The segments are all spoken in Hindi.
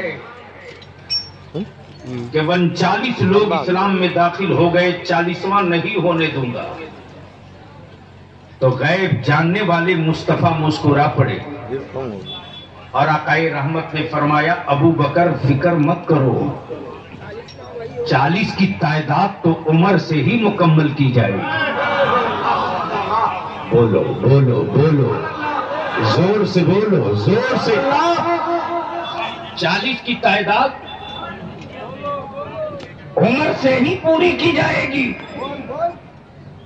है कि 39 लोग इस्लाम में दाखिल हो गए, 40वां नहीं होने दूंगा। तो गैब जानने वाले मुस्तफा मुस्कुरा पड़े और आकाए रहमत ने फरमाया, अबू बकर फिक्र मत करो, 40 की तादाद तो उमर से ही मुकम्मल की जाएगी। बोलो बोलो बोलो, जोर से बोलो, जोर से। 40 की तादाद उमर से ही पूरी की जाएगी।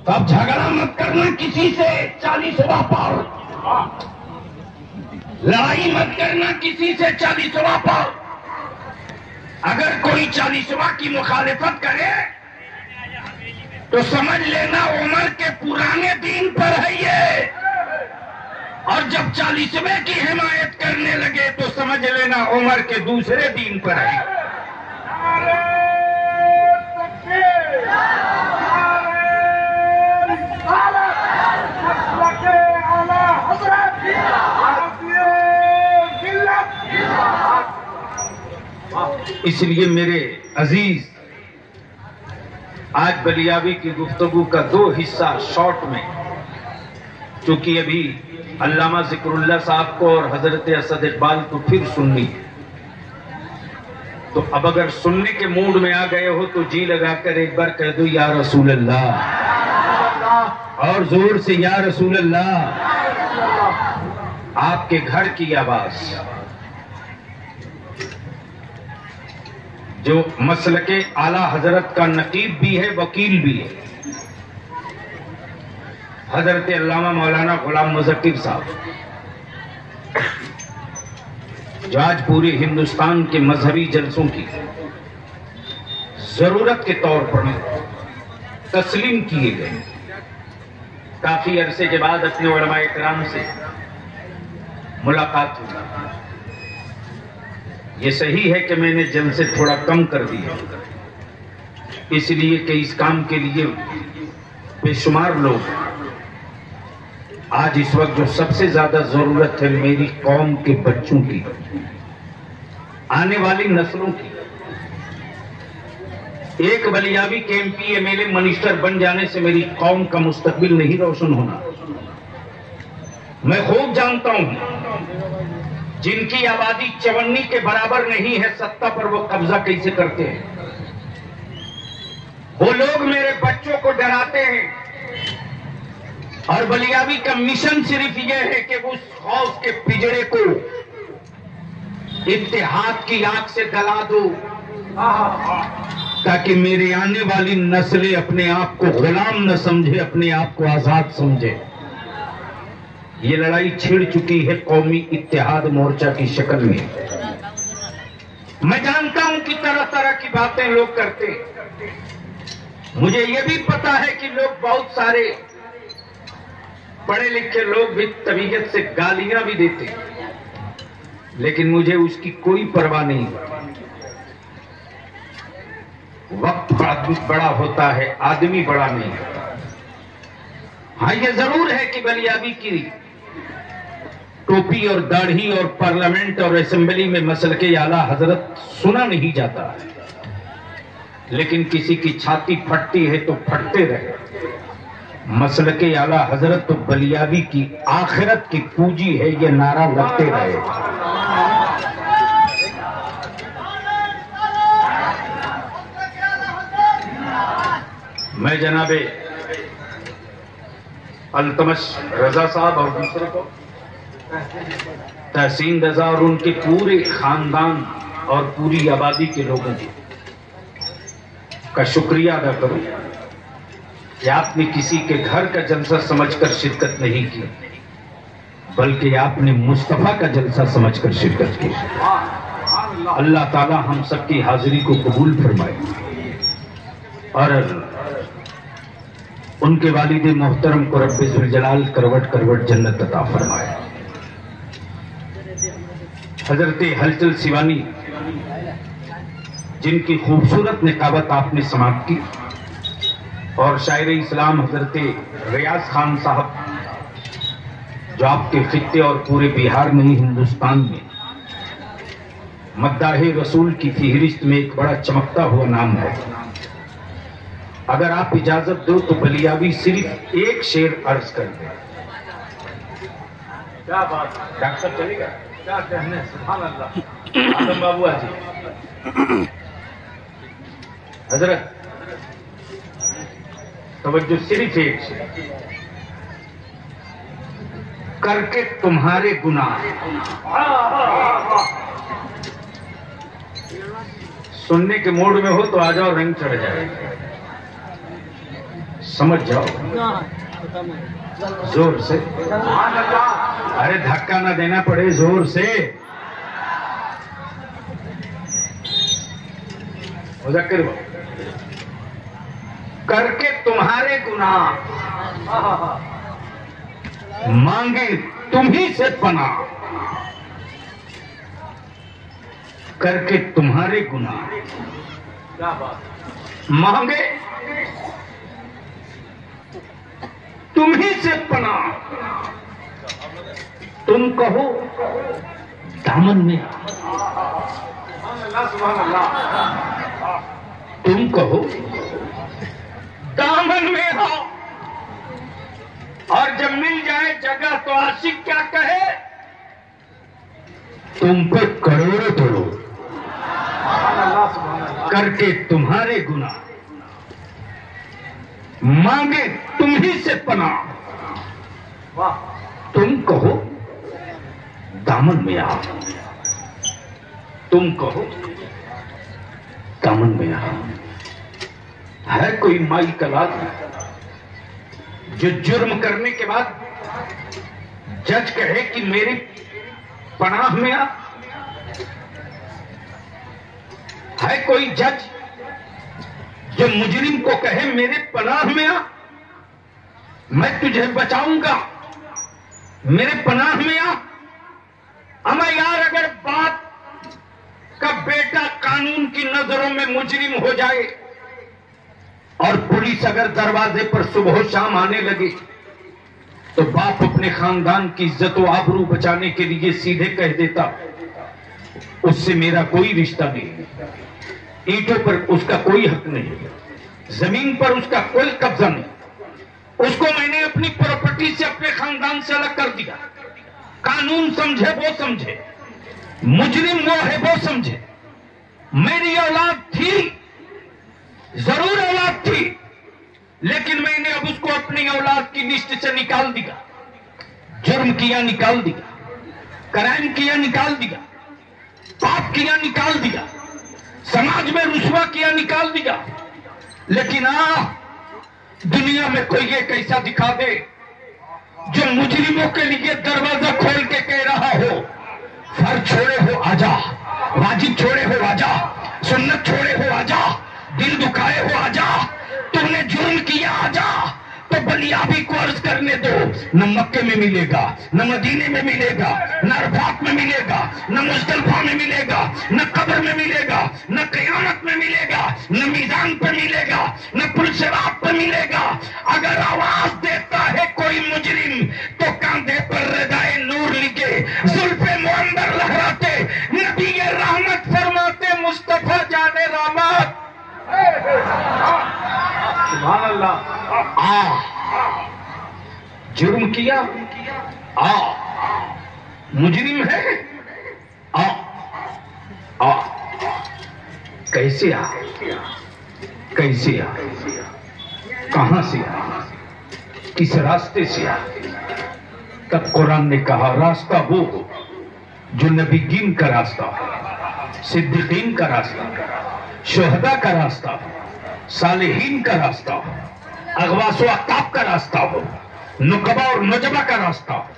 तब झगड़ा मत करना किसी से, 40वां पार। लड़ाई मत करना किसी से, 40वां पार। अगर कोई 40वां की मुखालिफत करे तो समझ लेना उमर के पुराने दीन पर है ये, और जब 40वें की हिमायत करने लगे तो समझ लेना उमर के दूसरे दीन पर है। इसलिए मेरे अजीज, आज बलियावी की गुफ्तगू का 2 हिस्सा शॉर्ट में, क्योंकि अभी अल्लामा जिक्रुल्लाह साहब को और हजरत असद इकबाल को फिर सुननी है, तो अब अगर सुनने के मूड में आ गए हो तो जी लगाकर एक बार कह दो या रसूल अल्लाह, और जोर से या रसूल अल्लाह। आपके घर की आवाज, जो मसलके आला हजरत का नकीब भी है, वकील भी है, हजरत अल्लामा मौलाना गुलाम मुज़क्किर साहब, जो आज पूरे हिंदुस्तान के मजहबी जलसों की जरूरत के तौर पर तस्लीम किए गए। काफी अरसे के बाद अपने उलमाए इकराम से मुलाकात हुई। ये सही है कि मैंने जलसे थोड़ा कम कर दिया, इसलिए कि इस काम के लिए बेशुमार लोग, आज इस वक्त जो सबसे ज्यादा जरूरत है मेरी कौम के बच्चों की, आने वाली नस्लों की। एक बलियावी के MP MLA मिनिस्टर बन जाने से मेरी कौम का मुस्तकबिल नहीं रोशन होना। मैं खूब जानता हूं जिनकी आबादी 54 के बराबर नहीं है, सत्ता पर वो कब्जा कैसे करते हैं। वो लोग मेरे बच्चों को डराते हैं, और बलियावी का मिशन सिर्फ यह है कि उस खौफ के पिंजरे को इत्तेहाद की आंख से गला दो, ताकि मेरे आने वाली नस्लें अपने आप को गुलाम न समझे, अपने आप को आजाद समझे। ये लड़ाई छिड़ चुकी है कौमी इत्तेहाद मोर्चा की शक्ल में। मैं जानता हूं कि तरह तरह की बातें लोग करते हैं। मुझे यह भी पता है कि लोग, बहुत सारे पढ़े लिखे लोग भी तबीयत से गालियां भी देते हैं, लेकिन मुझे उसकी कोई परवाह नहीं। वक्त बड़ा होता है, आदमी बड़ा नहीं होता। हाँ, ये जरूर है कि बलियावी की टोपी और दाढ़ी और पार्लियामेंट और असेंबली में मसलके आला हजरत सुना नहीं जाता है, लेकिन किसी की छाती फटती है तो फटते रहे। मसलके आला हजरत तो बलियावी की आखिरत की पूंजी है, ये नारा लगते रहे। मैं जनाबे अल्तमश रजा साहब और दूसरे को, तहसीन रजा और उनके पूरे खानदान और पूरी आबादी के लोगों का शुक्रिया अदा करूं कि आपने किसी के घर का जलसा समझकर शिरकत नहीं की, बल्कि आपने मुस्तफा का जलसा समझकर शिरकत की। अल्लाह ताला हम सबकी हाजिरी को कबूल फरमाए और उनके वालिद मोहतरम को रब्बे जुल जलाल करवट करवट जन्नत अता फरमाए। हजरत हलचल सिवानी, जिनकी खूबसूरत निकाबत आपने समाप्त की, और शायर इस्लाम हजरत रियाज खान साहब, जो आपके खित्ते और पूरे बिहार में ही हिंदुस्तान में मद्दाहे रसूल की फहरिस्त में एक बड़ा चमकता हुआ नाम है। अगर आप इजाजत दो तो बलियावी सिर्फ एक शेर अर्ज कर दे। क्या बात, डॉक्टर चलेगा क्या कहने, सुभान अल्लाह। आदम बाबू जी, हजरत तवज्जो, सिर्फ एक शेर। करके तुम्हारे गुनाह, सुनने के मूड में हो तो आ जाओ, रंग चढ़ जाए, समझ जाओ जोर से। अरे धक्का ना देना पड़े, जोर से। मुज़क्किर करके तुम्हारे गुनाह, मांगे तुम्ही से पनाह। करके तुम्हारे गुनाह, क्या बात, मांगे तुम्ही से पनाह। तुम कहो दामन में, तुम कहो दामन में हो, और जब मिल जाए जगह तो आशिक क्या कहे, तुम पे करोड़ों तोड़ो। करके तुम्हारे गुनाह, मांगे तुम्ही से पनाह। तुम कहो दामन में आओ, तुम कहो दामन में आओ। है कोई माई का लाल जो जुर्म करने के बाद जज कहे कि मेरी पनाह में आ? है कोई जज जो मुजरिम को कहे मेरे पनाह में आ, मैं तुझे बचाऊंगा, मेरे पनाह में आ? अमा यार, अगर बाप का बेटा कानून की नजरों में मुजरिम हो जाए और पुलिस अगर दरवाजे पर सुबह शाम आने लगे तो बाप अपने खानदान की इज्जत व आबरू बचाने के लिए सीधे कह देता, उससे मेरा कोई रिश्ता नहीं, ईंटों पर उसका कोई हक नहीं, जमीन पर उसका कोई कब्जा नहीं, उसको मैंने अपनी प्रॉपर्टी से, अपने खानदान से अलग कर दिया। कानून समझे वो समझे, मुजरिम वो है वो समझे। मेरी औलाद थी, जरूर औलाद थी, लेकिन मैंने अब उसको अपनी औलाद की लिस्ट से निकाल दिया। जुर्म किया निकाल दिया, क्राइम किया निकाल दिया, पाप किया निकाल दिया, समाज में रुस्वा किया निकाल दिया। लेकिन दुनिया में कोई ये कैसा दिखा दे जो मुजरिमों के लिए दरवाजा खोल के कह रहा हो, फर्ज छोड़े हो आजा, वाजिब छोड़े हो आजा, सुन्नत छोड़े हो आजा, दिल दुखाए हो आजा, तुमने जुर्म किया आजा। तो बलियाबी को अर्ज करने दो, न मक्के में मिलेगा, न मदीने में मिलेगा, न अरफात में मिलेगा, न मुज़दलिफा में मिलेगा, न कब्र में मिलेगा, न क़यामत में मिलेगा, न मीज़ान पर मिलेगा, न पुल सिरात पर मिलेगा। अगर आवाज देता है कोई मुजरिम तो कांधे पर रज़ाए नूर लिखे, जुल्फ़े मुअम्बर लहराते, नबी ये रहमत फरमाते, मुस्तफा जाने रहमत। सुभान अल्लाह। जुर्म किया, मुजरिम है, कैसे कैसे कहां से किस रास्ते से तब कुरान ने कहा रास्ता वो हो जो नबीयीन का रास्ता, सिद्दीकीन का रास्ता, शुहदा का रास्ता, सालिहीन का रास्ता, अगवासो अक्ताब का रास्ता हो, नुकबा और नजबा का रास्ता हो,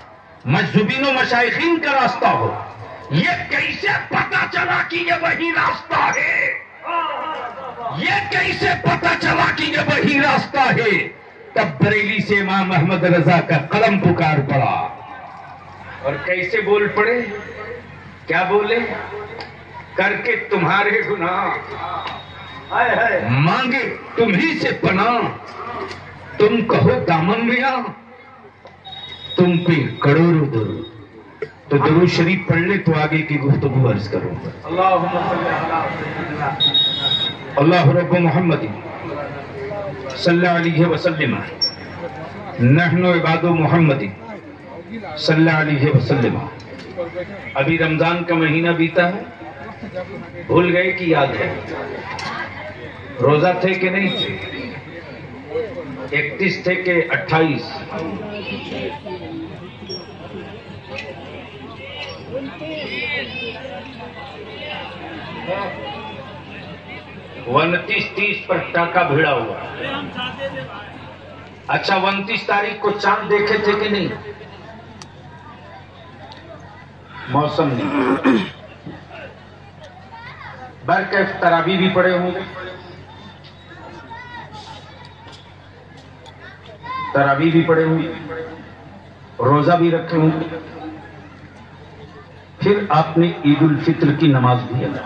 मजदूबीन और मशाइखीन का रास्ता हो। ये कैसे पता चला कि ये वही रास्ता है? ये कैसे पता चला कि ये वही रास्ता है? तब बरेली से इमाम अहमद रजा का कलम पुकार पड़ा और कैसे बोल पड़े, क्या बोले? करके तुम्हारे गुनाह, मांगे तुम्ही से पनाह, तुम कहो दामन में आ, तुम पे करोड़ों दो। तो दुरूद शरीफ पढ़ ले तो आगे की गुफ्तगू अर्ज करो। अल्लाह रब्बु मुहम्मद सल्लल्लाहु अलैहि वसल्लम नहनु इबादु मुहम्मद सल्लल्लाहु अलैहि वसल्लम। अभी रमजान का महीना बीता है, भूल गए कि याद है? रोजा थे कि नहीं थे? 31 थे कि 28? उनतीस 30 पर टाका भिड़ा हुआ। अच्छा, 29 तारीख को चांद देखे थे कि नहीं? मौसम नहीं। बरकैफ तरावी भी पड़े होंगे, तरावी भी पड़े होंगे, रोजा भी रखे होंगे, फिर आपने ईद उल फित्र की नमाज भी अदा।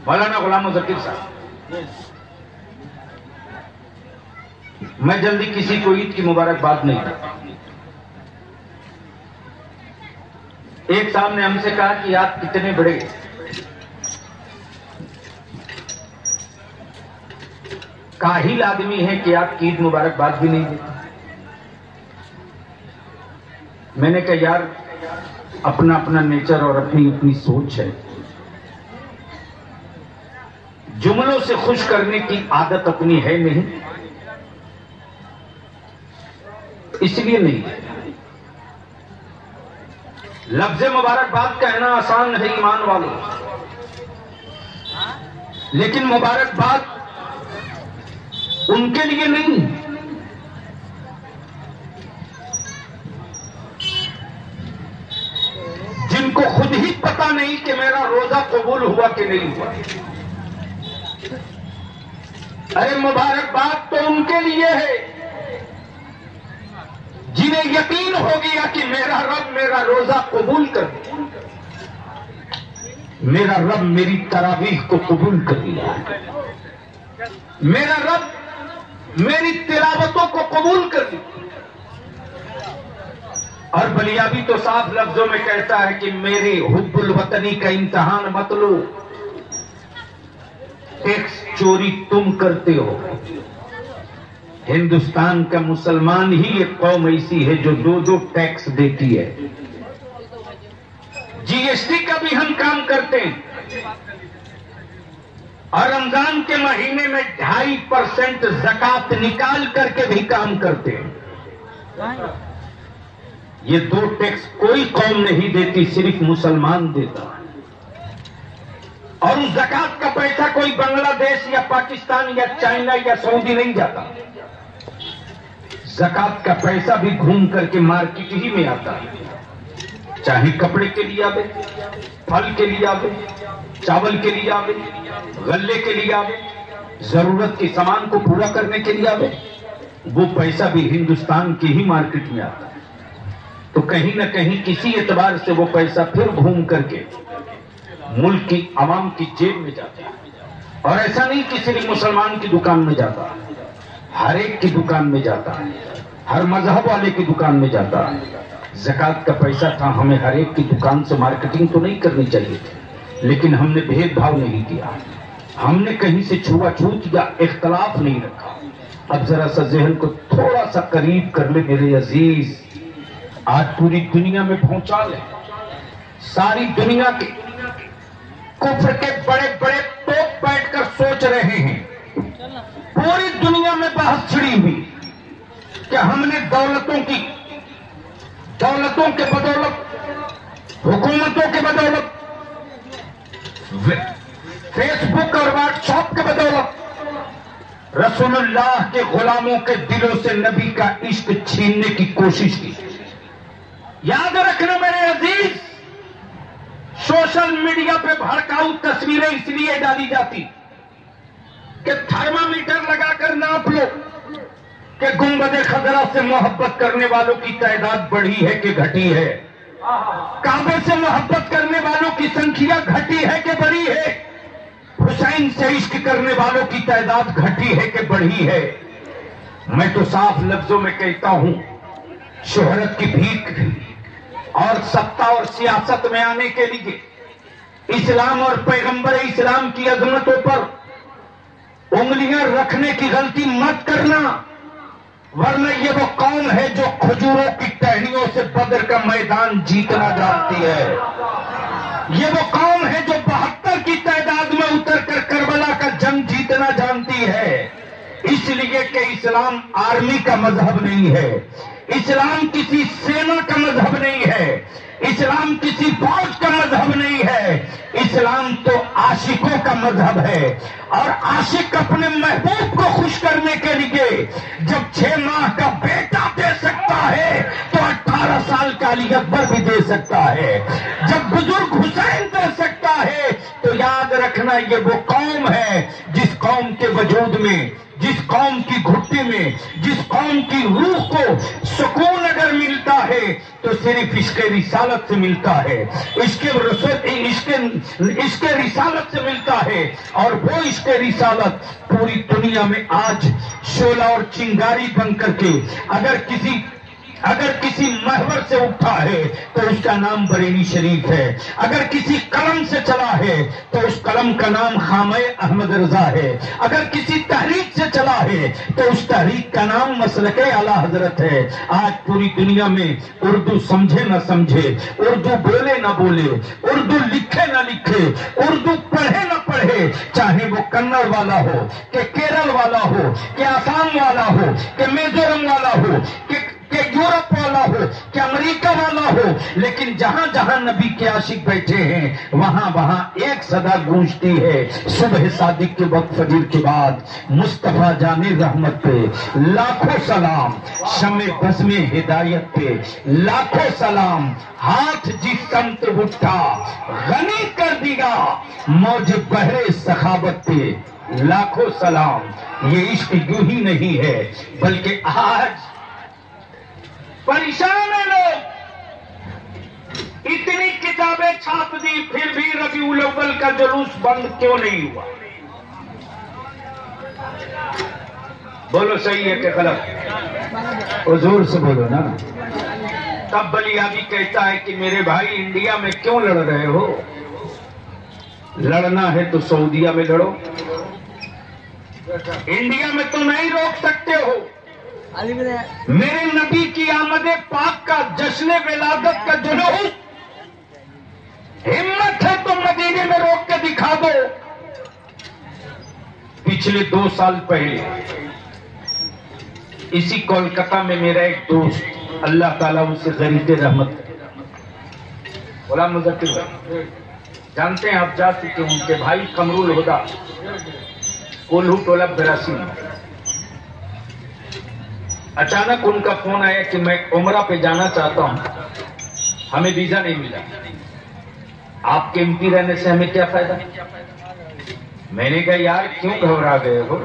मौलाना गुलाम मुज़क्किर साहब, मैं जल्दी किसी को ईद की मुबारकबाद नहीं करता। एक साहब ने हमसे कहा कि आप कितने बड़े काहिल आदमी है कि आप ईद मुबारकबाद भी नहीं देते। मैंने कहा यार, अपना अपना नेचर और अपनी अपनी सोच है। जुमलों से खुश करने की आदत अपनी है नहीं, इसलिए नहीं है। लफ्ज़ मुबारकबाद कहना आसान है ईमान वालों, लेकिन मुबारकबाद उनके लिए नहीं, जिनको खुद ही पता नहीं कि मेरा रोजा कबूल हुआ कि नहीं हुआ। अरे मुबारकबाद तो उनके लिए है जिन्हें यकीन हो गया कि मेरा रब मेरा रोजा कबूल कर दिया, मेरा रब मेरी तरावीह को कबूल कर दिया, मेरा रब मेरी तिलावतों को कबूल कर दिया। और बलियाबी तो साफ लफ्जों में कहता है कि मेरे हुब्बुल वतनी का इम्तिहान मत लो, टैक्स चोरी तुम करते हो। हिंदुस्तान का मुसलमान ही एक कौम ऐसी है जो 2-2 टैक्स देती है। जीएसटी का भी हम काम करते हैं और रमजान के महीने में 2.5% ज़कात निकाल करके भी काम करते हैं। ये 2 टैक्स कोई कौम नहीं देती, सिर्फ मुसलमान देता है। और उस ज़कात का पैसा कोई बांग्लादेश या पाकिस्तान या चाइना या सऊदी नहीं जाता। ज़कात का पैसा भी घूम करके मार्केट ही में आता है, चाहे कपड़े के लिए आवे, फल के लिए आवे, चावल के लिए आवे, गल्ले के लिए आवे, जरूरत के सामान को पूरा करने के लिए आवे, वो पैसा भी हिंदुस्तान की ही मार्केट में आता है। तो कहीं ना कहीं किसी एतबार से वो पैसा फिर घूम करके मुल्क की आवाम की जेब में जाता है। और ऐसा नहीं कि सिर्फ मुसलमान की दुकान में जाता है, हर एक की दुकान में जाता है, हर मजहब वाले की दुकान में जाता है। ज़कात का पैसा था, हमें हर एक की दुकान से मार्केटिंग तो नहीं करनी चाहिए थी, लेकिन हमने भेदभाव नहीं किया, हमने कहीं से छुआछूत या इख्तलाफ नहीं रखा। अब जरा सा जहन को थोड़ा सा करीब कर ले मेरे अजीज, आज पूरी दुनिया में पहुंचा ले। सारी दुनिया के कुफ्र के बड़े बड़े तोप बैठकर सोच रहे हैं, पूरी दुनिया में बहस छिड़ी हुई कि हमने दौलतों के बदौलत, हुकूमतों के बदौलत, फेसबुक और व्हाट्सएप के बदौलत रसूलुल्लाह के गुलामों के दिलों से नबी का इश्क छीनने की कोशिश की। याद रखना मेरे अजीज, सोशल मीडिया पे भड़काऊ तस्वीरें इसलिए डाली जाती कि थर्मामीटर लगाकर नाप लो कि गुंबद खजरा से मोहब्बत करने वालों की तादाद बढ़ी है कि घटी है, काबे से मोहब्बत करने वालों की संख्या घटी है कि बढ़ी है, हुसैन से इश्क करने वालों की तादाद घटी है कि बढ़ी है। मैं तो साफ लफ्जों में कहता हूं, शोहरत की भीख और सत्ता और सियासत में आने के लिए इस्लाम और पैगंबर इस्लाम की अजमतों पर उंगलियां रखने की गलती मत करना, वरना ये वो कौम है जो खजूरों की टहनियों से बदर का मैदान जीतना जानती है। ये वो कौम है जो 72 की तादाद में उतरकर करबला का जंग जीतना जानती है। इसलिए कि इस्लाम आर्मी का मजहब नहीं है, इस्लाम किसी सेना का मजहब नहीं है, इस्लाम किसी फौज का मजहब नहीं है, इस्लाम तो आशिकों का मजहब है। और आशिक अपने महबूब को खुश करने के लिए जब 6 माह का बेटा दे सकता है तो 18 साल का अली अकबर भी दे सकता है। जब बुजुर्ग हुसैन दे सकता है तो याद रखना ये वो कौम है जिस कौम के वजूद में, जिस कौम की घुट्टी में, जिस कौम की रूह को सुकून अगर मिलता है तो सिर्फ इसके रिसालत से मिलता है, इसके रिसालत से मिलता है। और वो इसके रिसालत पूरी दुनिया में आज शोला और चिंगारी बन करके अगर किसी महवर से उठा है तो उसका नाम बरेली शरीफ है, अगर किसी कलम से चला है तो उस कलम का नाम खामे अहमद रजा है, अगर किसी तहरीक से चला है तो उस तहरीक का नाम मसलके आला हजरत है। आज पूरी दुनिया में उर्दू समझे न समझे, उर्दू बोले न बोले, उर्दू लिखे न लिखे, उर्दू पढ़े न पढ़े, चाहे वो कन्नड़ वाला हो कि केरल वाला हो कि आसाम वाला हो कि मिजोरम वाला हो कि यूरोप वाला हो कि अमेरिका वाला हो, लेकिन जहां जहां नबी के आशिक बैठे हैं वहां वहां एक सदा गूंजती है, सुबह सादिक के वक्त फजर के बाद मुस्तफा जाने रहमत पे लाखों सलाम, शमे बस में हिदायत पे लाखों सलाम, हाथ जिस समत उठा गनी कर दिया मौज बहरे सखावत पे लाखों सलाम। ये इश्क यूं ही नहीं है बल्कि आज परेशान है लोग, इतनी किताबें छाप दी फिर भी रबीउल अव्वल का जुलूस बंद क्यों नहीं हुआ? बोलो सही है कि गलत? और जोर से बोलो ना। तब बलियाबी कहता है कि मेरे भाई इंडिया में क्यों लड़ रहे हो? लड़ना है तो सऊदीया में लड़ो, इंडिया में तो नहीं रोक सकते हो। मेरे नबी की आमदे पाक का जश्न विलादत का जुलूस हिम्मत है तो मदीने में रोक के दिखा दो। पिछले 2 साल पहले इसी कोलकाता में मेरा एक दोस्त, अल्लाह ताला उसे गरीब रहमत, गुलाम मुज़फ्फर जानते हैं आप, जा चुके उनके भाई कमरुल हुदा कोल्हू टोला 82 में। अचानक उनका फोन आया कि मैं उमरा पे जाना चाहता हूं, हमें वीजा नहीं मिला, आपके एमपी रहने से हमें क्या फायदा? मैंने कहा यार क्यों घबरा गए हो,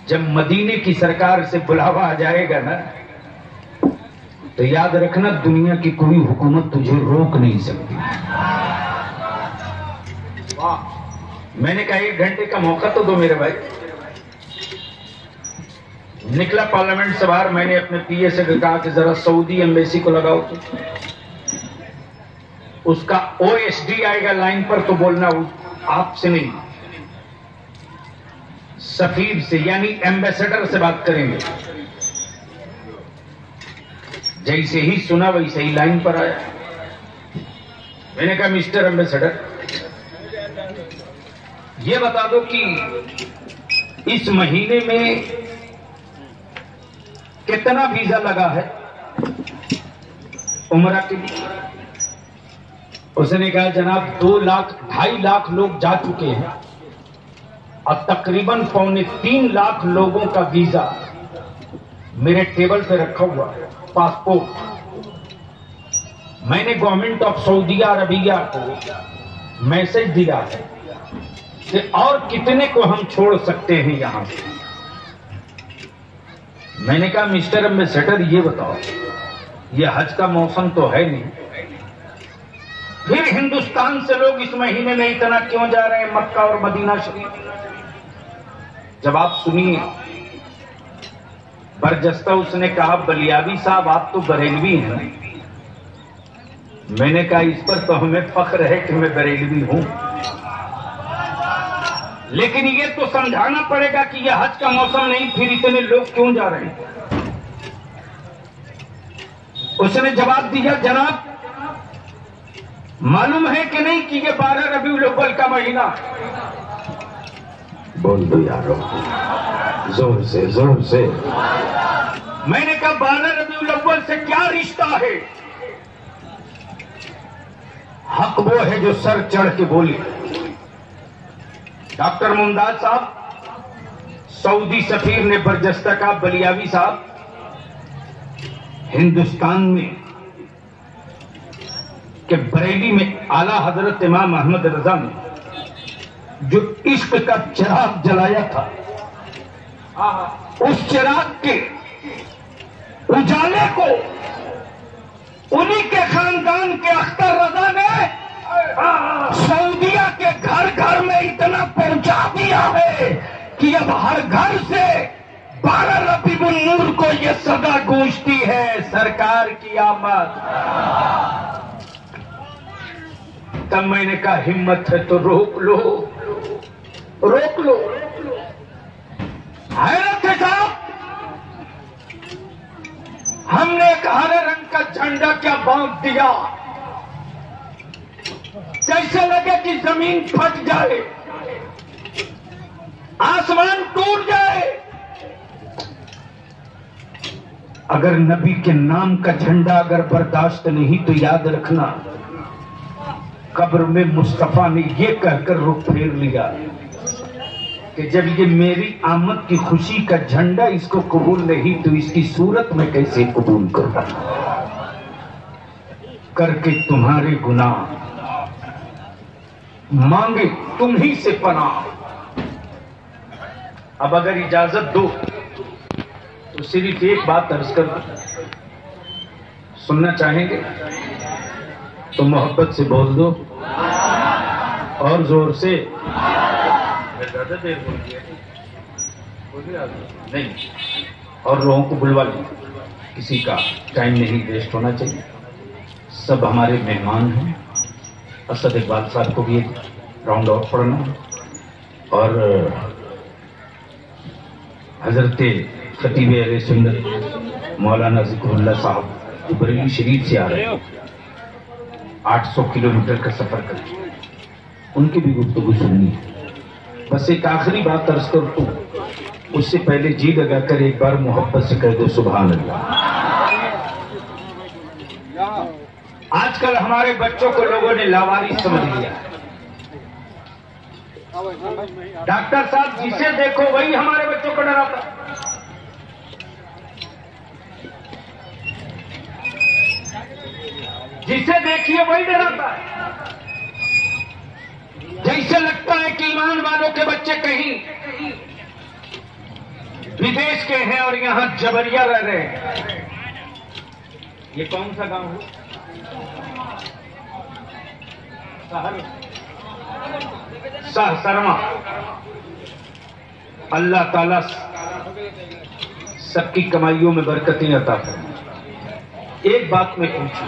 जब मदीने की सरकार से बुलावा आ जाएगा ना तो याद रखना दुनिया की कोई हुकूमत तुझे रोक नहीं सकती। मैंने कहा 1 घंटे का मौका तो दो मेरे भाई। निकला पार्लियामेंट से बाहर, मैंने अपने पीए से कहा कि जरा सऊदी एम्बेसी को लगाओ, तो उसका ओएसडी आएगा लाइन पर तो बोलना आपसे नहीं, सफीर से यानी एम्बेसडर से बात करेंगे। जैसे ही सुना वैसे ही लाइन पर आया। मैंने कहा मिस्टर एम्बेसडर ये बता दो कि इस महीने में कितना वीजा लगा है उमरा के लिए? उसने कहा जनाब 2 लाख 2.5 लाख लोग जा चुके हैं और तकरीबन 2.25 लाख लोगों का वीजा मेरे टेबल पे रखा हुआ है, पासपोर्ट। मैंने गवर्नमेंट ऑफ सऊदी अरबिया को मैसेज दिया है कि और कितने को हम छोड़ सकते हैं यहां से। मैंने कहा मिस्टर एम्बेसडर ये बताओ, ये हज का मौसम तो है नहीं, फिर हिंदुस्तान से लोग इस महीने में इतना क्यों जा रहे हैं मक्का और मदीना शरीफ? जवाब सुनिए। बरजस्ता उसने कहा बलियाबी साहब आप तो बरेलवी हैं, मैंने कहा इस पर तो हमें फख्र है कि मैं बरेलवी हूं, लेकिन ये तो समझाना पड़ेगा कि यह हज का मौसम नहीं, फिर इतने लोग क्यों जा रहे हैं। उसने जवाब दिया, जनाब मालूम है कि नहीं कि ये 12 रबीउल अव्वल का महीना। बोल दो यारो, जोर से जोर से। मैंने कहा 12 रबीउल अव्वल से क्या रिश्ता है? हक वो है जो सर चढ़ के बोले। डॉक्टर मुमताज साहब, सऊदी सफीर ने बरजस्ता का बलियावी साहब, हिंदुस्तान में के बरेली में आला हजरत इमाम अहमद रजा ने जो इश्क का चिराग जलाया था, उस चिराग के उजाले को उन्हीं के खानदान के अख्तर रजा ने सऊदिया के घर घर में इतना पहुंचा दिया है कि अब हर घर से 12 रबीउल नूर को यह सदा गूंजती है, सरकार की आमद। तब मैंने कहा हिम्मत है तो रोक लो, रोक लो। हैरत है साहब, हमने एक हरे रंग का झंडा क्या बांध दिया, जैसे लगे कि जमीन फट जाए, आसमान टूट जाए। अगर नबी के नाम का झंडा अगर बर्दाश्त नहीं तो याद रखना, कब्र में मुस्तफा ने यह कहकर रुख फेर लिया कि जब ये मेरी आमद की खुशी का झंडा इसको कबूल नहीं तो इसकी सूरत में कैसे कबूल करूं। करके तुम्हारे गुनाह मांगे तुम ही से पनाह। अब अगर इजाजत दो तो सिर्फ एक बात अर्ज कर दो, सुनना चाहेंगे तो मोहब्बत से बोल दो और जोर से। ज्यादा देर बोल दिया नहीं, और लोगों को बुलवा ली, किसी का टाइम नहीं वेस्ट होना चाहिए। सब हमारे मेहमान हैं। असद इकबाल साहब को भी एक राउंड ऑफ पढ़ना और हजरत खतीब अहले सुन्नत मौलाना जिक्रुल्लाह साहब बरेली शरीफ से आ रहे हैं, 800 किलोमीटर का सफर करके, उनकी भी गुफ्तगू सुननी है। बस एक आखिरी बात अर्ज कर दूं, उससे पहले जी लगाकर एक बार मोहब्बत से कह दो सुभान अल्लाह। आजकल हमारे बच्चों को लोगों ने लावारिस समझ लिया है। डॉक्टर साहब जिसे देखो वही हमारे बच्चों को डराता। जिसे देखिए वही डराता है। जैसे लगता है कि ईमान वालों के बच्चे कहीं विदेश के हैं और यहां जबरिया रह रहे हैं। ये कौन सा गांव है? सहसरमा। अल्लाह ताला सबकी कमाइयों में बरकतें अता फरमाए। एक बात मैं पूछूं,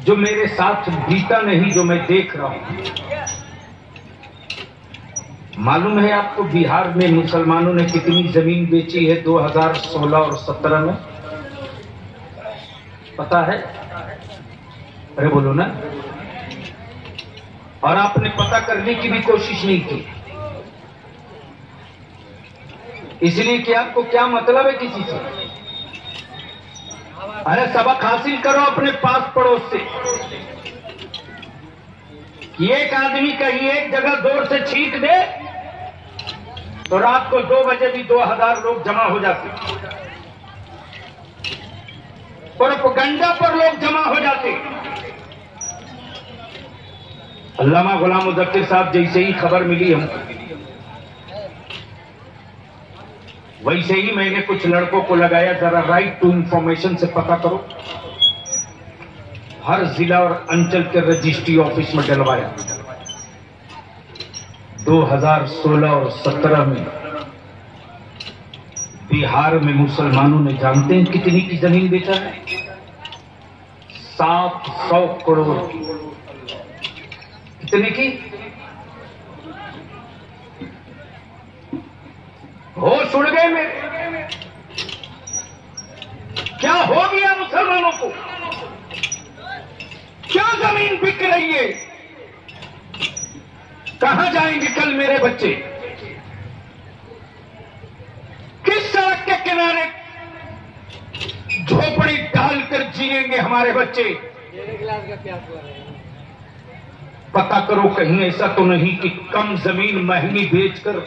जो मेरे साथ बीता नहीं, जो मैं देख रहा हूं, मालूम है आपको बिहार में मुसलमानों ने कितनी जमीन बेची है 2016 और 17 में? पता है? अरे बोलो ना। और आपने पता करने की भी कोशिश नहीं की, इसलिए कि आपको क्या मतलब है किसी से। अरे सबक हासिल करो अपने पास पड़ोस से। एक आदमी कहीं एक जगह जोर से छींक दे तो रात को 2 बजे भी 2000 लोग जमा हो जाते, प्रोपेगेंडा पर लोग जमा हो जाते। अल्लामा गुलाम मुज़फ्फर साहब जैसे ही खबर मिली हमको, वैसे ही मैंने कुछ लड़कों को लगाया, जरा राइट टू इंफॉर्मेशन से पता करो। हर जिला और अंचल के रजिस्ट्री ऑफिस में डलवाया। 2016 और 17 में बिहार में मुसलमानों ने जानते हैं कितनी की जमीन बेचा है? 700 करोड़ की। कितने की? होश उड़ गए मेरे। क्या हो गया मुसलमानों को? क्या जमीन बिक रही है? कहां जाएंगे कल मेरे बच्चे? किस सड़क के किनारे झोपड़ी डालकर जिएंगे हमारे बच्चे? पता करो कहीं ऐसा तो नहीं कि कम जमीन महंगी बेचकर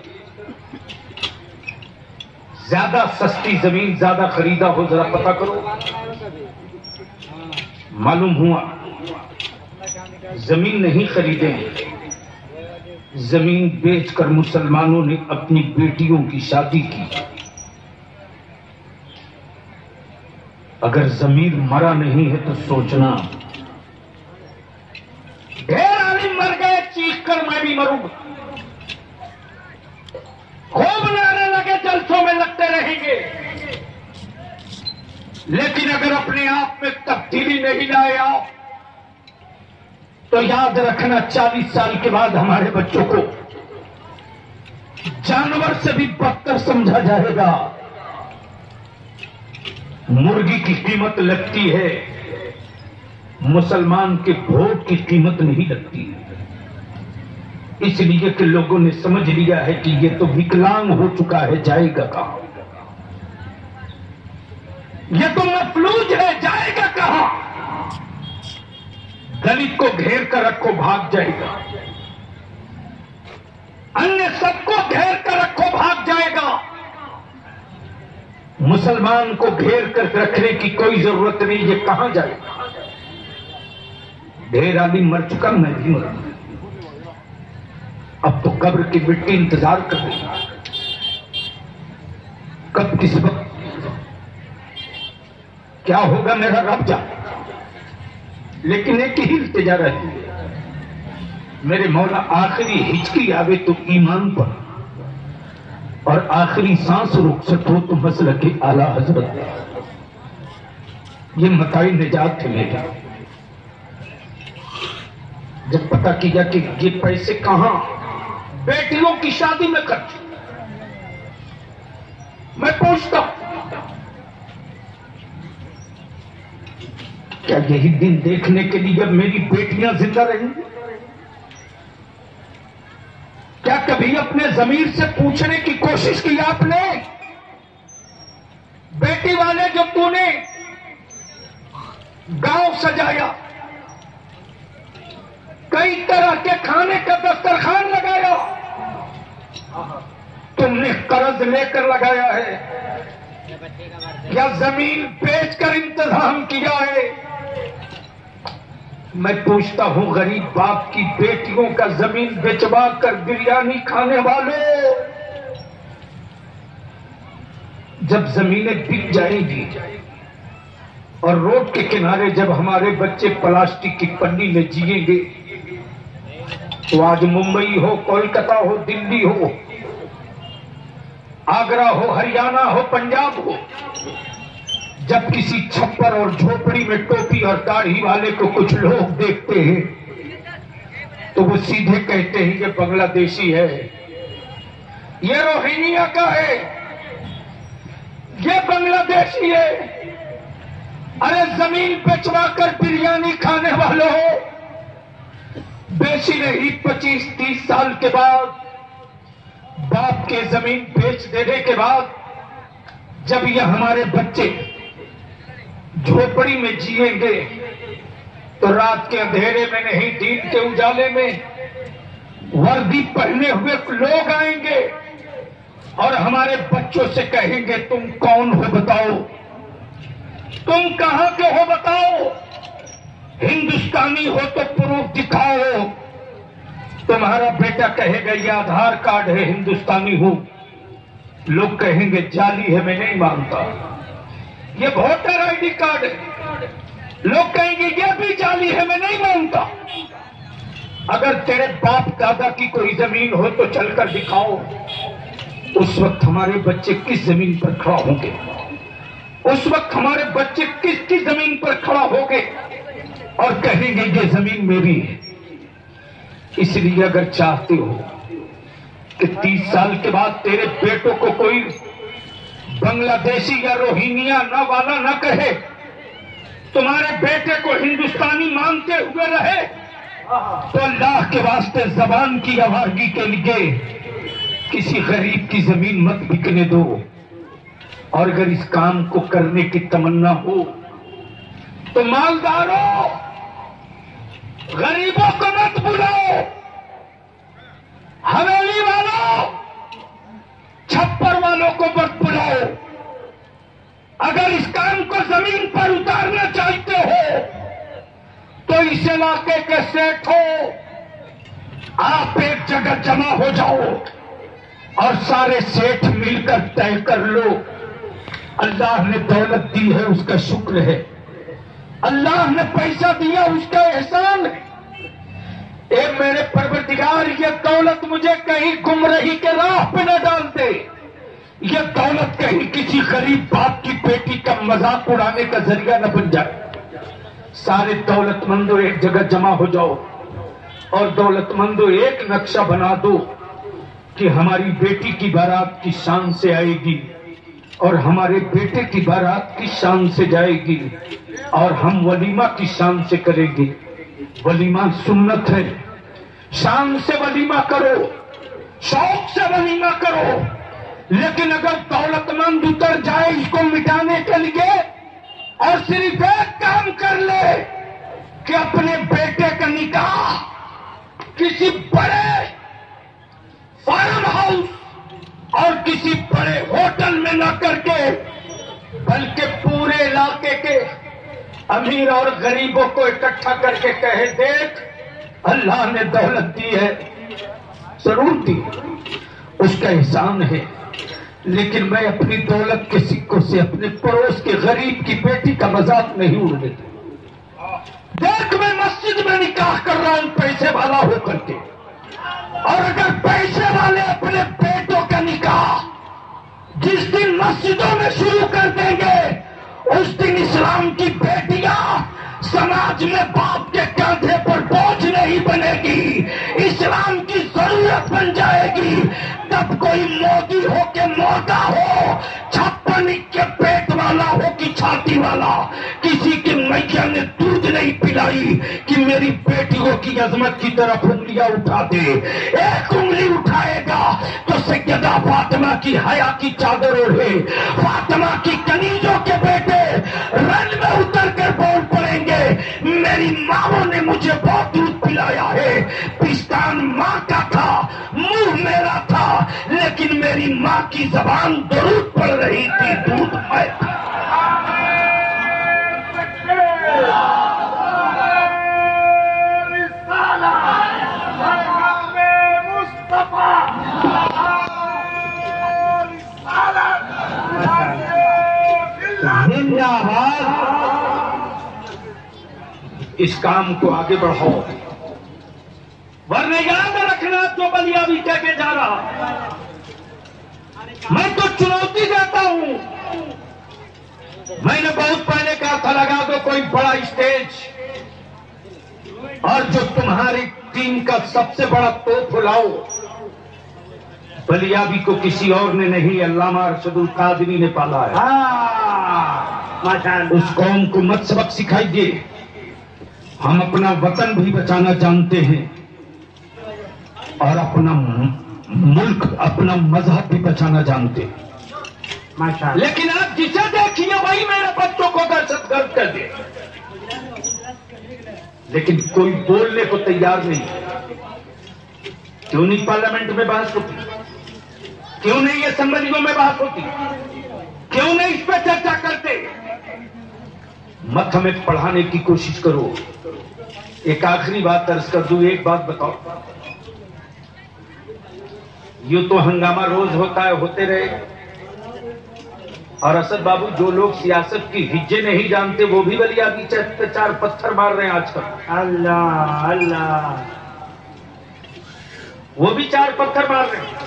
ज्यादा सस्ती जमीन ज्यादा खरीदा हो। जरा पता करो। मालूम हुआ जमीन नहीं खरीदे, जमीन बेचकर मुसलमानों ने अपनी बेटियों की शादी की। अगर जमीर मरा नहीं है तो सोचना। ढेर आदमी मर गए, चीख कर मैं भी मरूंगा। खूब नारे लगे, जलसों में लगते रहेंगे, लेकिन अगर अपने आप में तब्दीली नहीं लाए आप, तो याद रखना 40 साल के बाद हमारे बच्चों को जानवर से भी बदतर समझा जाएगा। मुर्गी की कीमत लगती है, मुसलमान के वोट की कीमत नहीं लगती। इसलिए कि लोगों ने समझ लिया है कि ये तो विकलांग हो चुका है, जाएगा कहां? ये तो मफलूज है, जाएगा कहां? दलित को घेर कर रखो, भाग जाएगा। अन्य सबको घेर कर रखो, भाग जाएगा। मुसलमान को घेर कर रखने की कोई जरूरत नहीं, ये कहां जाएगा? ढेर आदमी मर चुका, मैं भी मरूंगा। अब तो कब्र की मिट्टी इंतजार कर रही है, कब किस वक्त क्या होगा मेरा रब जाने। लेकिन एक ही इल्तिजा रहती है, मेरे मौला आखिरी हिचकी आवे तो ईमान पर, और आखिरी सांस रुक सको तो मसलक के आला हजरत। ये मताई निजात थे मेरा। जब पता किया कि ये पैसे कहां बेटियों की शादी में खर्च, मैं पूछता क्या यही दिन देखने के लिए अब मेरी बेटियां जिंदा रहेंगी? क्या कभी अपने जमीर से पूछने की कोशिश की आपने? बेटी वाले जो तूने गांव सजाया, कई तरह के खाने का दस्तरखान लगाया, तुमने कर्ज लेकर लगाया है या जमीन बेचकर इंतजाम किया है? मैं पूछता हूं गरीब बाप की बेटियों का जमीन बेचवा कर बिरयानी खाने वालों, जब जमीनें बिक जाएंगी और रोड के किनारे जब हमारे बच्चे प्लास्टिक की पन्नी में जिएंगे, तो आज मुंबई हो, कोलकाता हो, दिल्ली हो, आगरा हो, हरियाणा हो, पंजाब हो, जब किसी छप्पर और झोपड़ी में टोपी और दाढ़ी वाले को कुछ लोग देखते हैं तो वो सीधे कहते हैं ये बांग्लादेशी है, ये रोहिंग्या का है, ये बांग्लादेशी है। अरे जमीन बेचवा कर बिरयानी खाने वालों हो, बेची नहीं 25-30 साल के बाद, बाप के जमीन बेच देने के बाद, जब ये हमारे बच्चे झोपड़ी में जिएंगे तो रात के अंधेरे में नहीं, दिन के उजाले में वर्दी पहने हुए लोग आएंगे और हमारे बच्चों से कहेंगे तुम कौन हो बताओ, तुम कहां के हो बताओ, हिंदुस्तानी हो तो प्रूफ दिखाओ। तुम्हारा बेटा कहेगा ये आधार कार्ड है, हिंदुस्तानी हूं। लोग कहेंगे जाली है, मैं नहीं मानता। ये वोटर आईडी कार्ड है, लोग कहेंगे ये भी जाली है, मैं नहीं मानता। अगर तेरे बाप दादा की कोई जमीन हो तो चलकर दिखाओ, उस वक्त हमारे बच्चे किस जमीन पर खड़ा होंगे? उस वक्त हमारे बच्चे किस जमीन पर खड़ा होंगे और कहेंगे ये जमीन मेरी है। इसलिए अगर चाहते हो कि 30 साल के बाद तेरे बेटों को कोई बांग्लादेशी या रोहिंग्या ना वाला ना कहे, तुम्हारे बेटे को हिंदुस्तानी मानते हुए रहे, तो अल्लाह के वास्ते जबान की आवारगी के लिए किसी गरीब की जमीन मत बिकने दो। और अगर इस काम को करने की तमन्ना हो तो मालदारों, गरीबों को मत बुलाओ, हवेली वालों, छप्पर वालों को मत बुलाओ। अगर इस काम को जमीन पर उतारना चाहते हो तो इस इलाके के सेठों, आप एक जगह जमा हो जाओ और सारे सेठ मिलकर तय कर लो। अल्लाह ने दौलत दी है उसका शुक्र है, अल्लाह ने पैसा दिया उसका एहसान है। ए मेरे परवरदिगार, ये दौलत मुझे कहीं गुमराही के राह पे न डाल दे, ये दौलत कहीं किसी गरीब बाप की बेटी का मजाक उड़ाने का जरिया न बन जाए। सारे दौलतमंदों एक जगह जमा हो जाओ और दौलतमंदों एक नक्शा बना दो कि हमारी बेटी की बारात की शान से आएगी और हमारे बेटे की बारात की शान से जाएगी और हम वलीमा की शान से करेंगे। वलीमा सुन्नत है, शान से वलीमा करो, शौक से वलीमा करो। लेकिन अगर दौलतमंद उतर जाए इसको मिटाने के लिए और सिर्फ एक काम कर ले कि अपने बेटे का निकाह किसी बड़े फार्म हाउस और किसी बड़े होटल में न करके बल्कि पूरे इलाके के अमीर और गरीबों को इकट्ठा करके कहे, देख अल्लाह ने दौलत दी है, जरूर दी, उसका एहसान है, लेकिन मैं अपनी दौलत के सिक्कों से अपने पड़ोस के गरीब की बेटी का मजाक नहीं उड़ने दूं। देख मैं मस्जिद में निकाह कर रहा हूं पैसे वाला होकर के, और अगर पैसे वाले अपने बेटों का निकाह जिस दिन मस्जिदों में शुरू कर देंगे उस दिन इस्लाम की बेटियां समाज में बाप के कंधे पर बोझ नहीं बनेगी, इस्लाम की जरूरत बन जाएगी। तब कोई मोदी हो के मोटा हो, 56 के पेट वाला हो कि छाती वाला, किसी की मैया ने दूध नहीं पिलाई कि मेरी बेटियों की अजमत की तरफ उंगलियां उठा दे। एक उंगली उठाएगा तो सैयदा फातिमा की हया की चादर ओढ़े, फातिमा की कनीजों के बेटे रन में उतर कर बोल पड़ेंगे, मेरी माँ ने मुझे बहुत दूध पिलाया है, पिस्तान माँ का था, मुंह मेरा था, लेकिन मेरी माँ की जबान दरूद पड़ रही थी, दूध मैं था। इस काम को आगे बढ़ाओ, वरना याद रखना जो बलिया भी कह के जा रहा, मैं तो चुनौती देता हूं। मैंने बहुत पहले कहा था लगा दो कोई बड़ा स्टेज और जो तुम्हारी टीम का सबसे बड़ा तोप लाओ। बलियाबी को किसी और ने नहीं, अल्लामा अरशदुल कादरी ने पाला है। उस कौम को मत सबक सिखाइए। हम अपना वतन भी बचाना जानते हैं और अपना मुल्क, अपना मजहब भी बचाना जानते हैं, लेकिन आप जिसे देखिए वही मेरे बच्चों को दहशतगर्द कर दे, लेकिन कोई बोलने को तैयार नहीं। क्यों नहीं पार्लियामेंट में बात होती, क्यों नहीं असेंबलियों में बात होती, क्यों नहीं इस पर चर्चा करते? मत हमें पढ़ाने की कोशिश करो। एक आखिरी बात अर्ज कर दूं, एक बात बताओ, यूं तो हंगामा रोज होता है, होते रहे, और असद बाबू जो लोग सियासत की हिज्जे नहीं जानते वो भी बलियाबी पे 4 पत्थर मार रहे हैं आजकल। अल्लाह अल्लाह, वो भी 4 पत्थर मार रहे हैं।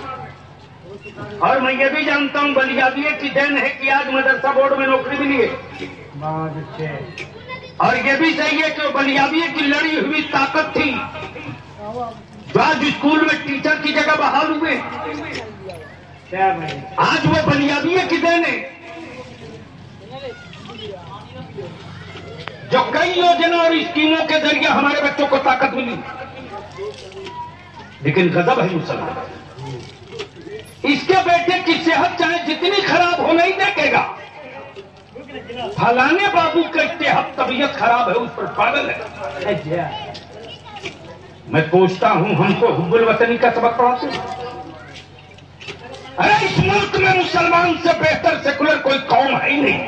और मैं ये भी जानता हूँ बलियाबिये की देन है कि आज मदरसा बोर्ड में नौकरी मिली है। बहुत अच्छे। और ये भी सही है कि बलियाबिये की लड़ी हुई ताकत थी जो आज स्कूल में टीचर की जगह बहाल हुए। क्या भाई? आज वो बलियाबिये की देन है जो कई योजना और स्कीमों के जरिए हमारे बच्चों को ताकत मिली। लेकिन गजब है मुसलमान, इसके बेटे की सेहत चाहे जितनी खराब हो नहीं देखेगा। फलाने बाबू का इत्तेहाद तबीयत खराब है, उस पर पागल है। मैं पूछता हूं, हमको हुब्बुल वतनी का सबक पढ़ाते हैं? अरे इस मुल्क में मुसलमान से बेहतर सेकुलर कोई कौम है ही नहीं।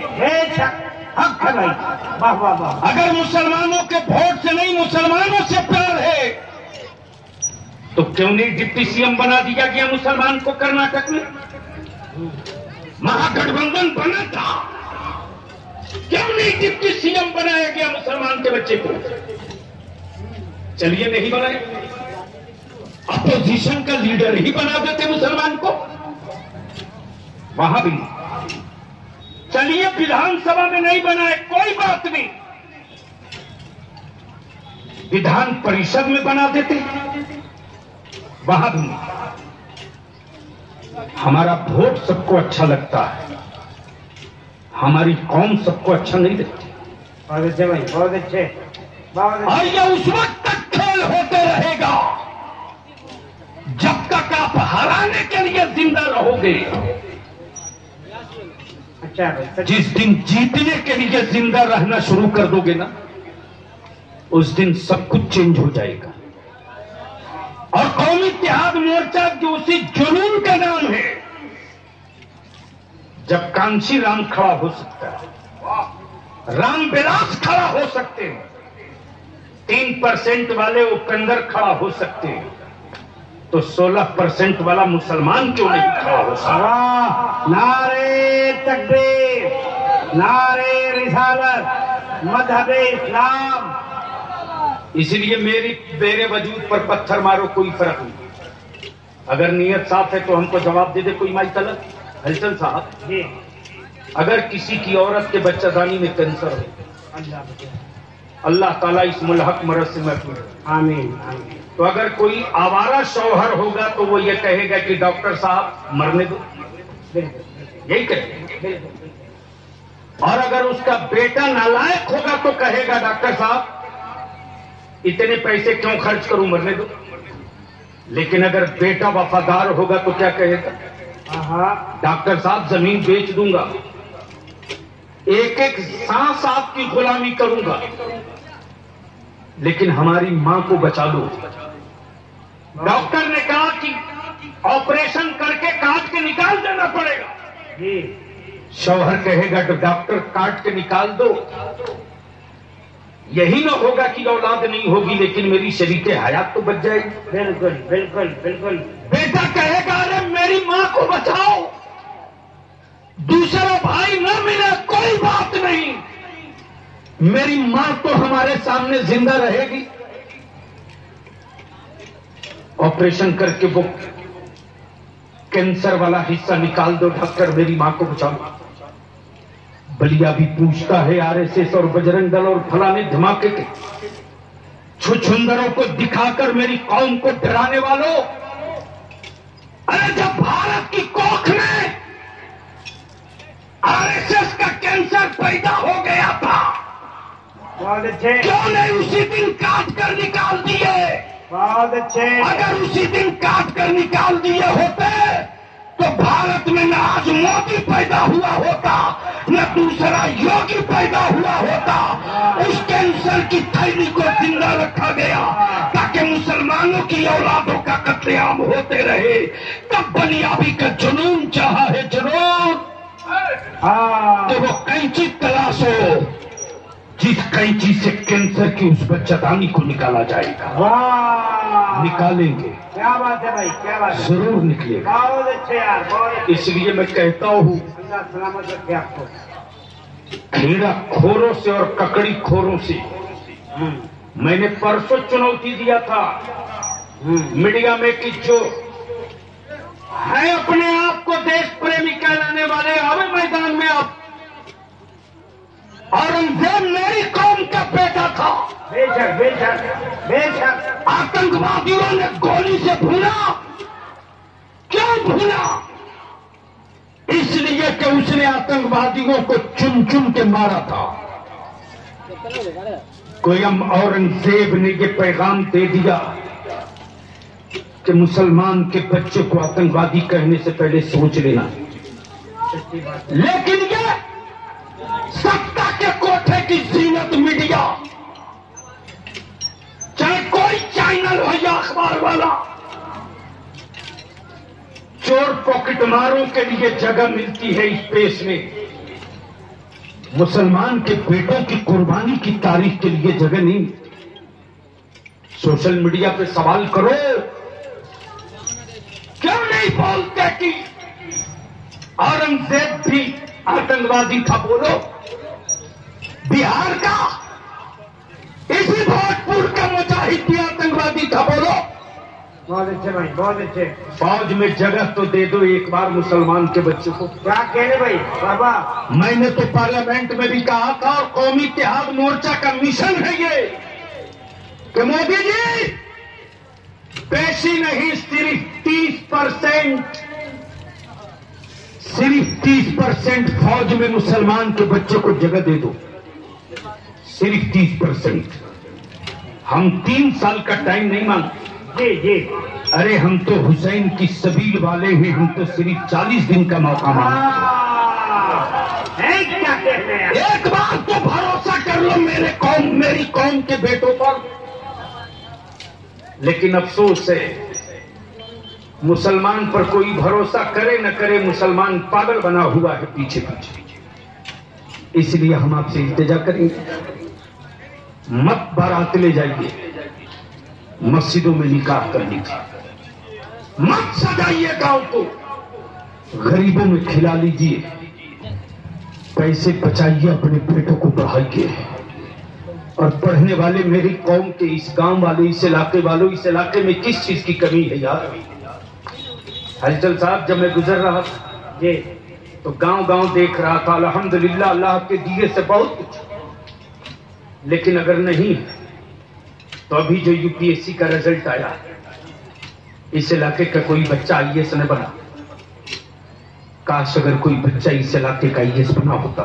हक है भाई। वाह वाह वाह। अगर मुसलमानों के वोट से नहीं मुसलमानों से प्यार है तो क्यों नहीं डिप्टी सीएम बना दिया गया मुसलमान को कर्नाटक में? महागठबंधन बना था, क्यों नहीं डिप्टी सीएम बनाया गया मुसलमान के बच्चे को? चलिए नहीं बनाए, अपोजिशन का लीडर ही बना देते मुसलमान को। वहां भी चलिए विधानसभा में नहीं बनाए, कोई बात नहीं, विधान परिषद में बना देते। वहां भी हमारा वोट सबको अच्छा लगता है, हमारी कौम सबको अच्छा नहीं लगती। बहुत अच्छे भाई, बहुत अच्छे, बहुत अच्छे। और ये उस वक्त तक खेल होते रहेगा जब तक आप हराने के लिए जिंदा रहोगे। अच्छा भाई। जिस दिन जीतने के लिए जिंदा रहना शुरू कर दोगे ना, उस दिन सब कुछ चेंज हो जाएगा। और कौमी इत्तेहाद मोर्चा जो उसी जुनून का नाम है, जब कांची राम खड़ा हो सकता है, राम विलास खड़ा हो सकते हैं, 3% वाले उपेंद्र खड़ा हो सकते हैं, तो 16% वाला मुसलमान क्यों नहीं खड़ा हो सकता? वाह! नारे तकबीर, नारे रिसालत, मजहबे इस्लाम। इसलिए मेरे वजूद पर पत्थर मारो, कोई फर्क नहीं। अगर नीयत साफ है तो हमको जवाब दे दे कोई माई तलब। हलचल साहब जी। अगर किसी की औरत के बच्चादानी में कैंसर हो, अल्लाह ताला इस मुल्हक मरज से महफूज है, आमीन आमीन। तो अगर कोई आवारा शौहर होगा तो वो ये कहेगा कि डॉक्टर साहब मरने दो, यही कहेगा। और अगर उसका बेटा नालायक होगा तो कहेगा डॉक्टर साहब इतने पैसे क्यों खर्च करूं, मरने दो। लेकिन अगर बेटा वफादार होगा तो क्या कहेगा? डॉक्टर साहब जमीन बेच दूंगा, एक एक सांस आपकी गुलामी करूंगा, लेकिन हमारी मां को बचा लो। डॉक्टर ने कहा कि ऑपरेशन करके काट के निकाल देना पड़ेगा। जी। शौहर कहेगा तो डॉक्टर काट के निकाल दो, यही ना होगा कि औलाद नहीं होगी लेकिन मेरी शरीके हयात तो बच जाएगी। बिल्कुल बिल्कुल बिल्कुल। बेटा कहेगा अरे मेरी मां को बचाओ, दूसरा भाई न मिले कोई बात नहीं, मेरी मां तो हमारे सामने जिंदा रहेगी। ऑपरेशन करके वो कैंसर वाला हिस्सा निकाल दो डॉक्टर, मेरी मां को बचाओ। बलिया भी पूछता है आरएसएस और बजरंग दल और फलाने धमाके के छुछुंदरों को दिखाकर मेरी कौम को डराने वालों, अरे जब भारत की कोख में आरएसएस का कैंसर पैदा हो गया था, बहुत अच्छे। क्यों नहीं उसी दिन काट कर निकाल दिए? बहुत अच्छे। अगर उसी दिन काट कर निकाल दिए होते तो भारत में न आज मोदी पैदा हुआ होता, न दूसरा योगी पैदा हुआ होता। उस कैंसर की थैली को जिंदा रखा गया ताकि मुसलमानों की औलादों का कत्लेआम होते रहे। तब बलियाबी का जुनून चाहा है, जुनून तो वो कैंची तलाशो जिस कैंची से कैंसर की उस बच्चादानी को निकाला जाएगा। वाह! निकालेंगे, क्या बात है भाई, क्या बात है। जरूर निकलेगा। बहुत अच्छे यार, बहुत अच्छे। इसलिए मैं कहता हूँ अल्लाह सलामत रखे आपको। खेड़ा खोरों से और ककड़ी खोरों से मैंने परसों चुनौती दिया था मीडिया में कि जो है अपने आप को देश प्रेमी कहलाने वाले आवे मैदान में आप। औरंगजेब मेरी कौम का बेटा था। बेशक बेशक बेशक। आतंकवादियों ने गोली से भूना। क्यों भूना? इसलिए कि उसने आतंकवादियों को चुन चुन के मारा था। कोई हम औरंगजेब ने ये पैगाम दे दिया कि मुसलमान के बच्चे को आतंकवादी कहने से पहले सोच लेना। लेकिन ये सत्ता के कोठे की जीनत मीडिया, चाहे कोई चैनल हो या अखबार वाला, चोर पॉकेटमारों के लिए जगह मिलती है इस पेश में। मुसलमान के बेटों की कुर्बानी की तारीख के लिए जगह नहीं। सोशल मीडिया पे सवाल करो, क्यों नहीं बोलते कि औरंगजेब भी आतंकवादी था? बोलो। बिहार का इसी भोजपुर का मुजाहिद भी आतंकवादी था। बोलो। बहुत अच्छे भाई, बहुत अच्छे। फौज में जगह तो दे दो एक बार मुसलमान के बच्चों को। क्या कहने भाई बाबा? मैंने तो पार्लियामेंट में भी कहा था, और कौमी इत्तेहाद मोर्चा का मिशन है ये कि मोदी जी पेशी नहीं, सिर्फ 30% फौज में मुसलमान के बच्चे को जगह दे दो। सिर्फ 30%। हम 3 साल का टाइम नहीं मांगते। जी जी। अरे हम तो हुसैन की सबील वाले हैं, हम तो सिर्फ 40 दिन का मौका मांगते हैं। क्या कहते हैं? एक बार तो भरोसा कर लो मेरी कौम के बेटों पर। लेकिन अफसोस है, मुसलमान पर कोई भरोसा करे न करे, मुसलमान पागल बना हुआ है पीछे पीछे। इसलिए हम आपसे इल्तिजा करेंगे, मत बारात ले जाइए मस्जिदों में निकाह कर लीजिए, मत सजाइए गांव को, गरीबों में खिला लीजिए, पैसे बचाइए, अपने पेटों को बढ़ाइए। और पढ़ने वाले मेरी कौम के इस गांव वाले, इस इलाके वालों, इस इलाके में किस चीज की कमी है यार? हलचल साहब, जब मैं गुजर रहा था ये तो गांव गांव देख रहा था, अल्हम्दुलिल्लाह अल्लाह के दिए से बहुत कुछ। लेकिन अगर नहीं तो अभी जो यूपीएससी का रिजल्ट आया, इस इलाके का कोई बच्चा आईएएस न बना। काश अगर कोई बच्चा इस इलाके का आईएएस बना होता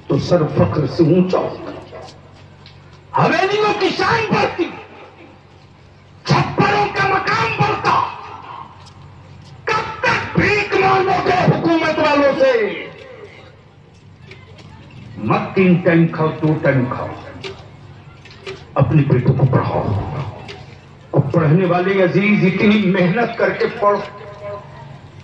तो सर फख्र से ऊंचा होता, हवेलियों की शान बढ़ती, छप्परों का मकाम बढ़ता। कब तक भीख मांगोगे हुकूमत वालों से? मत 3 टाइम खाओ, 2 टाइम खाओ, अपने बेटों को पढ़ाओ। और पढ़ने वाले अजीज इतनी मेहनत करके पढ़ो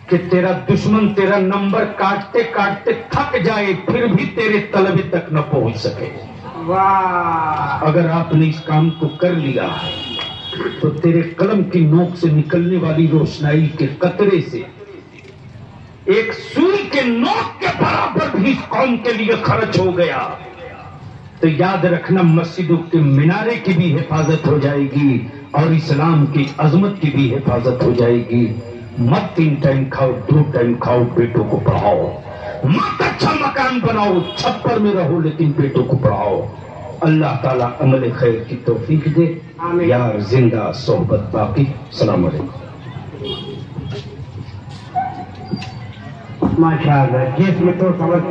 कि तेरा दुश्मन तेरा नंबर काटते काटते थक जाए, फिर भी तेरे तलबे तक न पहुंच सके। वाह! अगर आपने इस काम को कर लिया तो तेरे कलम की नोक से निकलने वाली रोशनाई के कतरे से एक सुई के नोक के बराबर भी इस कौम के लिए खर्च हो गया तो याद रखना, मस्जिदों के मीनारे की भी हिफाजत हो जाएगी और इस्लाम की अजमत की भी हिफाजत हो जाएगी। मत 3 टाइम खाओ, 2 टाइम खाओ, बेटों को पढ़ाओ। मत अच्छा मकान बनाओ, छप्पर में रहो, लेकिन बेटों को पढ़ाओ। अल्लाह ताला अमल खैर की तौफीक दे। यार जिंदा सोहबत बाकी। सलाम अलैकुम। माशाअल्लाह, जिसमें तो समझ